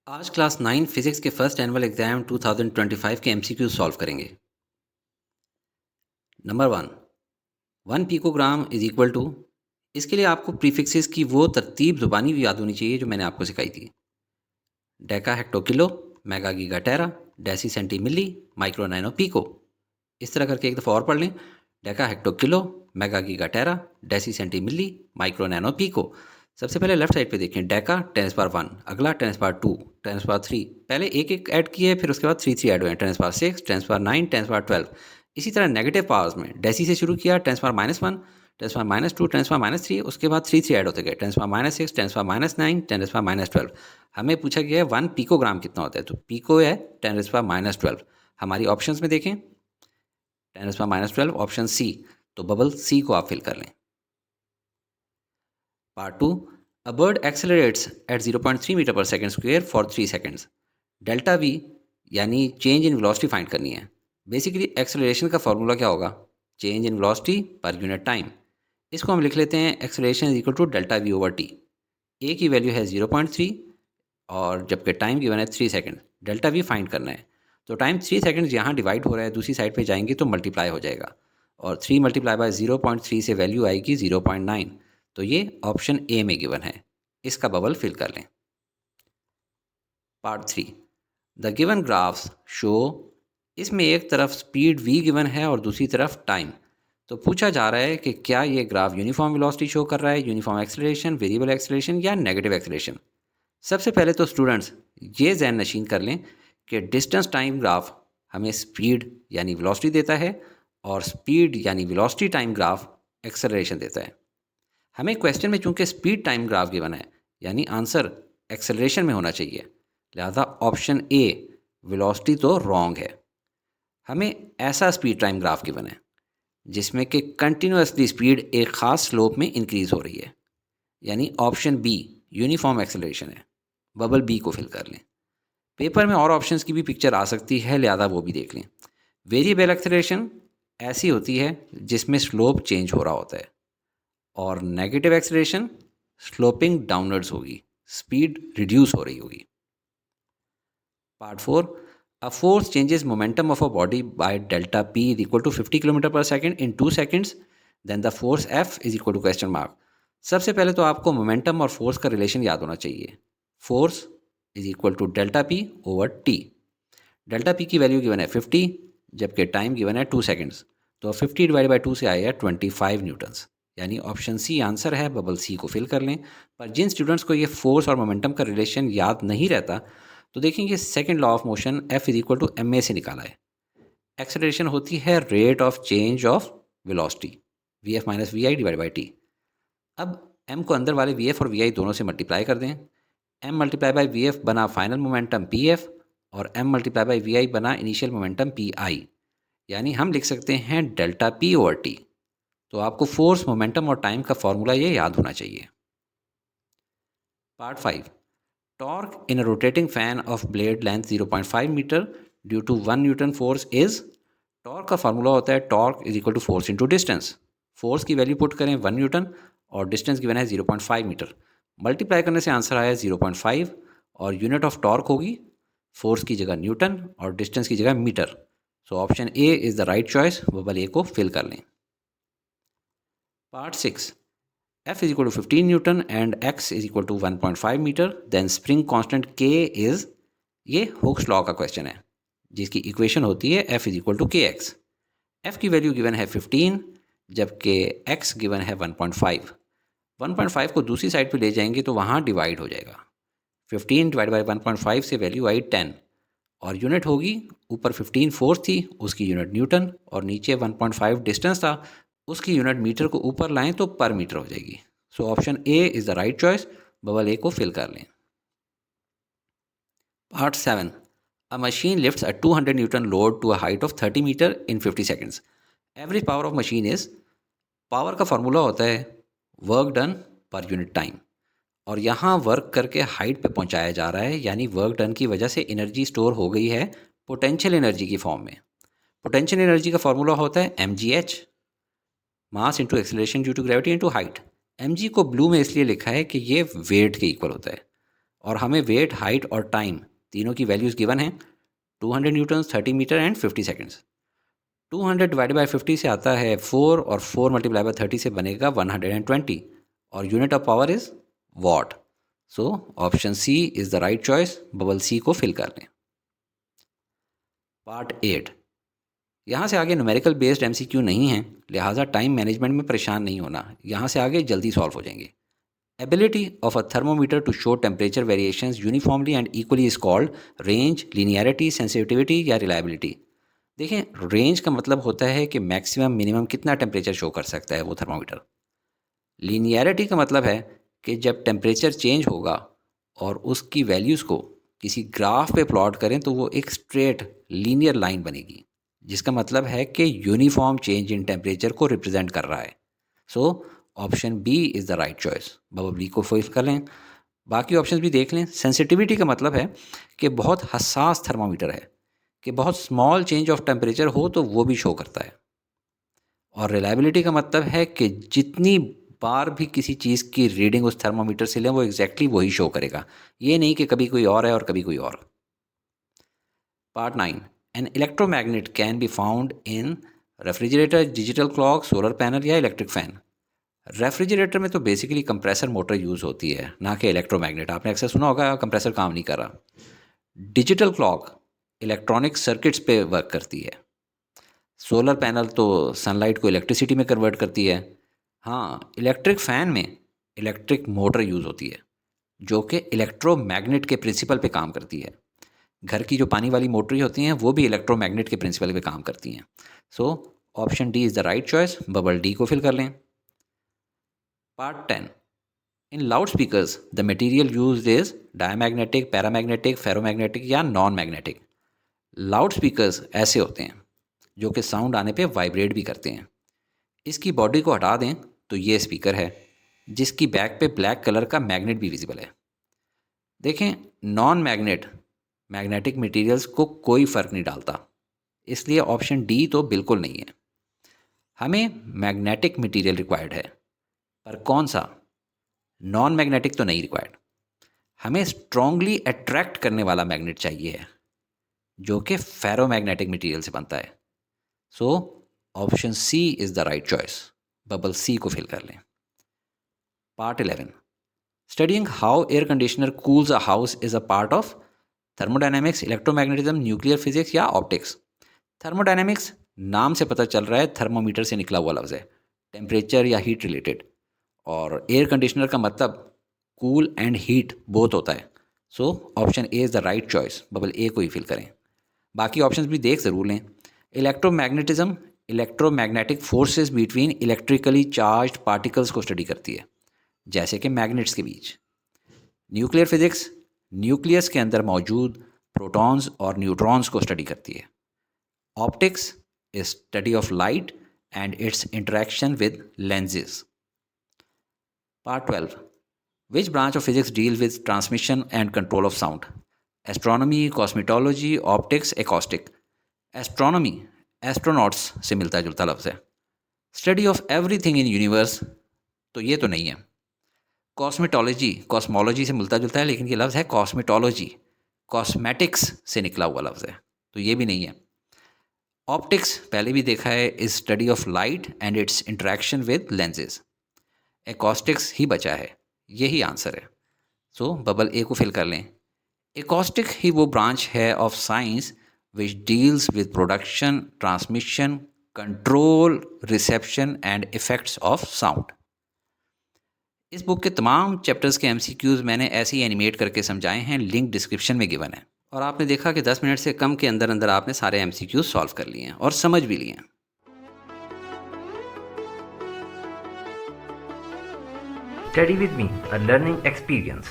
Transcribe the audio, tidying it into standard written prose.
आज class 9 physics के first annual exam 2025 के एमसीक्यू सॉल्व करेंगे। Number 1 picogram is equal to. इसके लिए आपको प्रीफिक्सेस की वो तरतीब ज़ुबानी भी याद होनी चाहिए जो मैंने आपको सिखाई थी। Deca hecto kilo, mega giga tera, deci centi milli, micro nano pico. इस तरह करके एक दफ़ा और पढ़ लें। Deca hecto kilo, mega giga tera, deci centi milli, micro nano pico. सबसे पहले लेफ्ट साइड पे देखें, डेका 10⁻1, अगला 10⁻2, 10⁻3। पहले एक एक ऐड किए, फिर उसके बाद 3 ऐड हुए, 10⁻6, 10⁻9, 10⁻12। इसी तरह नेगेटिव पावर्स में डेसी से शुरू किया, 10⁻1, 10⁻2, 10⁻3, उसके बाद 3 ऐड होते गए, 10⁻6, 10⁻9, 10⁻12। हमें पूछा गया है 1 पिकोग्राम कितना होता है, तो पिको है 10⁻12। हमारी ऑप्शंस में देखें, 10⁻12 ऑप्शन सी, तो बबल सी को आप फिल कर लें। Part 2, a bird accelerates at 0.3 meter per second square for 3 seconds. Delta V यानी चेंज इन वेलोसिटी फाइंड करनी है। बेसिकली एक्सेलरेशन का फॉर्मूला क्या होगा, change in velocity per unit time. इसको हम लिख लेते हैं acceleration is equal to delta V over T. A की वैल्यू है 0.3 और जबकि टाइम गिवन है 3 सेकेंड। डेल्टा वी फाइंड करना है, तो टाइम 3 सेकेंड्स यहाँ डिवाइड हो रहा है, दूसरी साइड पे जाएंगे तो मल्टीप्लाई हो जाएगा, और 3 मल्टीप्लाई बाय 0.3 से वैल्यू आएगी 0.9। तो ये ऑप्शन ए में गिवन है, इसका बबल फिल कर लें। Part 3, the given graphs show. इसमें एक तरफ स्पीड v गिवन है और दूसरी तरफ टाइम। तो पूछा जा रहा है कि क्या ये ग्राफ यूनिफॉर्म वेलोसिटी शो कर रहा है, यूनिफॉर्म एक्सेलरेशन, वेरिएबल एक्सेलरेशन या नेगेटिव एक्सेलरेशन। सबसे पहले तो स्टूडेंट्स ये ज़हन नशीन कर लें कि डिस्टेंस टाइम ग्राफ हमें स्पीड यानी वेलोसिटी देता है और स्पीड यानी वेलोसिटी टाइम ग्राफ एक्सेलरेशन देता है। हमें क्वेश्चन में चूंकि स्पीड टाइम ग्राफ गिवन है यानी आंसर एक्सेलरेशन में होना चाहिए, लिहाजा ऑप्शन ए वेलोसिटी तो रॉन्ग है। हमें ऐसा स्पीड टाइम ग्राफ गिवन है जिसमें कि कंटिन्यूसली स्पीड एक ख़ास स्लोप में इंक्रीज़ हो रही है, यानी ऑप्शन बी यूनिफॉर्म एक्सेलरेशन है। बबल बी को फिल कर लें। पेपर में और ऑप्शंस की भी पिक्चर आ सकती है, लिहाजा वो भी देख लें। वेरिएबल एक्सेलरेशन ऐसी होती है जिसमें स्लोप चेंज हो रहा होता है, और नेगेटिव एक्सेलरेशन स्लोपिंग डाउनवर्ड्स होगी, स्पीड रिड्यूस हो रही होगी। Part 4, a force changes momentum of a body by delta P is equal to 50 kilometer per second in 2 seconds, then the force F is equal to question mark. सबसे पहले तो आपको momentum और force का relation याद होना चाहिए। Force is equal to delta P over T. Delta P की वैल्यू गिवन है 50, जबकि टाइम गिवन है 2 सेकेंड्स, तो 50 डिवाइड बाई 2 से आएगा 25 न्यूटन्स, यानी ऑप्शन सी आंसर है। बबल सी को फिल कर लें। पर जिन स्टूडेंट्स को ये फोर्स और मोमेंटम का रिलेशन याद नहीं रहता, तो देखेंगे second law of motion F is equal to M A से निकाला है। एक्सेलरेशन होती है rate of change of velocity, V F minus V I divide by T. अब एम को अंदर वाले वी एफ और वी आई दोनों से मल्टीप्लाई कर दें। M multiply by V F बना फाइनल मोमेंटम पी एफ, और M multiply by V I बना इनिशियल मोमेंटम पी आई, यानी हम लिख सकते हैं डेल्टा पी ओवर टी। तो आपको फोर्स, मोमेंटम और टाइम का फॉर्मूला ये याद होना चाहिए। Part 5, torque in a rotating fan of blade length 0.5 metre due to 1 newton force is. Torque का फार्मूला होता है torque is equal to force into distance. Force की वैल्यू पुट करें 1 न्यूटन और डिस्टेंस गिवन है 0.5 मीटर। मल्टीप्लाई करने से answer आया 0.5, और यूनिट ऑफ टॉर्क होगी फोर्स की जगह न्यूटन और डिस्टेंस की जगह meter. So option A is the right choice. Bubble A को फिल कर लें। Part 6, F is equal to 15 Newton and X is equal to 1.5 metre, then spring constant K is. ये Hooke's law का question है जिसकी equation होती है F is equal to K X. F की वैल्यू गिवन है 15, जबकि X गिवन है 1.5। 1.5 को दूसरी साइड पे ले जाएंगे तो वहाँ डिवाइड हो जाएगा। 15 डिवाइड बाई 1.5 से वैल्यू आई 10, और यूनिट होगी ऊपर 15 फोर्स थी उसकी यूनिट न्यूटन, और नीचे 1.5 डिस्टेंस था उसकी यूनिट मीटर को ऊपर लाएं तो पर मीटर हो जाएगी। So option A is the right choice. Bubble A को फिल कर लें। Part 7, a machine lifts a 200 newton load to a height of 30 meter in 50 seconds. Average power of machine is. Power का formula होता है work done per unit time, और यहाँ work करके height पे पहुँचाया जा रहा है, यानी वर्क डन की वजह से एनर्जी स्टोर हो गई है पोटेंशियल एनर्जी की फॉर्म में। पोटेंशियल एनर्जी का फॉर्मूला होता है mgh, mass into acceleration due to gravity into height. mg को ब्लू में इसलिए लिखा है कि ये वेट के इक्वल होता है, और हमें वेट, हाइट और टाइम तीनों की वैल्यूज़ गिवन हैं, 200 newton, 30 metre and 50 seconds. 200 divide by 50 से आता है 4 और 4 मल्टीप्लाई बाई 30 से बनेगा 120 और unit of power is watt. So option C is the right choice. Bubble C को फिल कर लें। पार्ट 8, यहाँ से आगे न्यूमेरिकल बेस्ड एमसीक्यू नहीं है, लिहाजा टाइम मैनेजमेंट में परेशान नहीं होना, यहाँ से आगे जल्दी सॉल्व हो जाएंगे। Ability of a thermometer to show temperature variations uniformly and equally is called range, linearity, sensitivity या रिलायबिलिटी। देखें, रेंज का मतलब होता है कि मैक्सिमम मिनिमम कितना टेम्परेचर शो कर सकता है वो थर्मोमीटर। लीनियरिटी का मतलब है कि जब टेम्परेचर चेंज होगा और उसकी वैल्यूज़ को किसी ग्राफ पे प्लॉट करें तो वो एक स्ट्रेट लीनियर लाइन बनेगी, जिसका मतलब है कि यूनिफॉर्म चेंज इन टेम्परेचर को रिप्रेजेंट कर रहा है। So option B is the right choice. Bubble B को फिल कर लें। बाकी ऑप्शंस भी देख लें। सेंसिटिविटी का मतलब है कि बहुत हसास थर्मामीटर है, कि बहुत स्मॉल चेंज ऑफ टेम्परेचर हो तो वो भी शो करता है। और रिलायबिलिटी का मतलब है कि जितनी बार भी किसी चीज़ की रीडिंग उस थर्मामीटर से लें वो एग्जैक्टली वही शो करेगा, ये नहीं कि कभी कोई और है और कभी कोई और। Part 9, an electromagnet can be found in refrigerator, digital clock, solar panel या इलेक्ट्रिक फ़ैन। रेफ्रिजरेटर में तो बेसिकली कंप्रेसर मोटर यूज़ होती है, ना कि इलेक्ट्रोमैग्नेट। आपने अक्सर सुना होगा कंप्रेसर काम नहीं कर रहा। डिजिटल क्लॉक इलेक्ट्रॉनिक सर्किट्स पे वर्क करती है। सोलर पैनल तो सनलाइट को इलेक्ट्रिसिटी में कन्वर्ट करती है। हाँ, इलेक्ट्रिक फ़ैन में इलेक्ट्रिक मोटर यूज़ होती है, जो कि इलेक्ट्रोमैग्नेट के प्रिंसिपल पे काम करती है। घर की जो पानी वाली मोटरें होती हैं वो भी इलेक्ट्रोमैग्नेट के प्रिंसिपल पे काम करती हैं। So option D is the right choice. Bubble D को फिल कर लें। Part 10, in loud speakers the material used is diamagnetic, paramagnetic, ferromagnetic या नॉन मैग्नेटिक। लाउड स्पीकर्स ऐसे होते हैं जो कि साउंड आने पे वाइब्रेट भी करते हैं। इसकी बॉडी को हटा दें तो ये स्पीकर है, जिसकी बैक पे ब्लैक कलर का मैग्नेट भी विजिबल है। देखें, नॉन मैग्नेट मैग्नेटिक मटेरियल्स को कोई फ़र्क नहीं डालता, इसलिए ऑप्शन डी तो बिल्कुल नहीं है। हमें मैग्नेटिक मटेरियल रिक्वायर्ड है, पर कौन सा? नॉन मैग्नेटिक तो नहीं रिक्वायर्ड। हमें स्ट्रांगली अट्रैक्ट करने वाला मैग्नेट चाहिए है, जो कि फेरोमैग्नेटिक मटेरियल से बनता है। So option C is the right choice. Bubble C को फिल कर लें। Part 11, studying how air conditioner cools a house is a part of thermodynamics, electromagnetism, nuclear physics या ऑप्टिक्स। थर्मोडायनेमिक्स नाम से पता चल रहा है थर्मोमीटर से निकला हुआ लफ्ज़ है, टेम्परेचर या हीट रिलेटेड। और एयर कंडीशनर का मतलब कूल एंड हीट बोथ होता है। So option A is the right choice. Bubble A को ही फिल करें। बाकी ऑप्शंस भी देख ज़रूर लें। Electromagnetism electromagnetic forces between electrically charged particles को स्टडी करती है, जैसे कि मैग्नेट्स के बीच। न्यूक्लियर फिजिक्स न्यूक्लियस के अंदर मौजूद प्रोटॉन्स और न्यूट्रॉन्स को स्टडी करती है। Optics is study of light and its interaction with lenses. Part 12, which branch of physics deal with transmission and control of sound? Astronomy, cosmetology, optics, acoustic. Astronomy astronauts से मिलता जुलता लफ्ज़ है। Study of everything in universe तो ये तो नहीं है। कॉस्मेटोलॉजी कॉस्मोलॉजी से मिलता जुलता है, लेकिन ये लफ्ज़ है कॉस्मेटोलॉजी, कॉस्मेटिक्स से निकला हुआ लफ्ज़ है, तो ये भी नहीं है। ऑप्टिक्स पहले भी देखा है, is study of light and its interaction with lenses. Acoustics ही बचा है, यही आंसर है। सो बबल ए को फिल कर लें। एकॉस्टिक ही वो ब्रांच है of science which deals with production, transmission, control, reception and effects of sound. इस बुक के तमाम चैप्टर्स के एमसीक्यूज़ मैंने ऐसे ही एनिमेट करके समझाए हैं, लिंक डिस्क्रिप्शन में गिवन है। और आपने देखा कि 10 मिनट से कम के अंदर अंदर आपने सारे एमसीक्यूज़ सॉल्व कर लिए हैं और समझ भी लिए हैं। Study with me, a learning experience.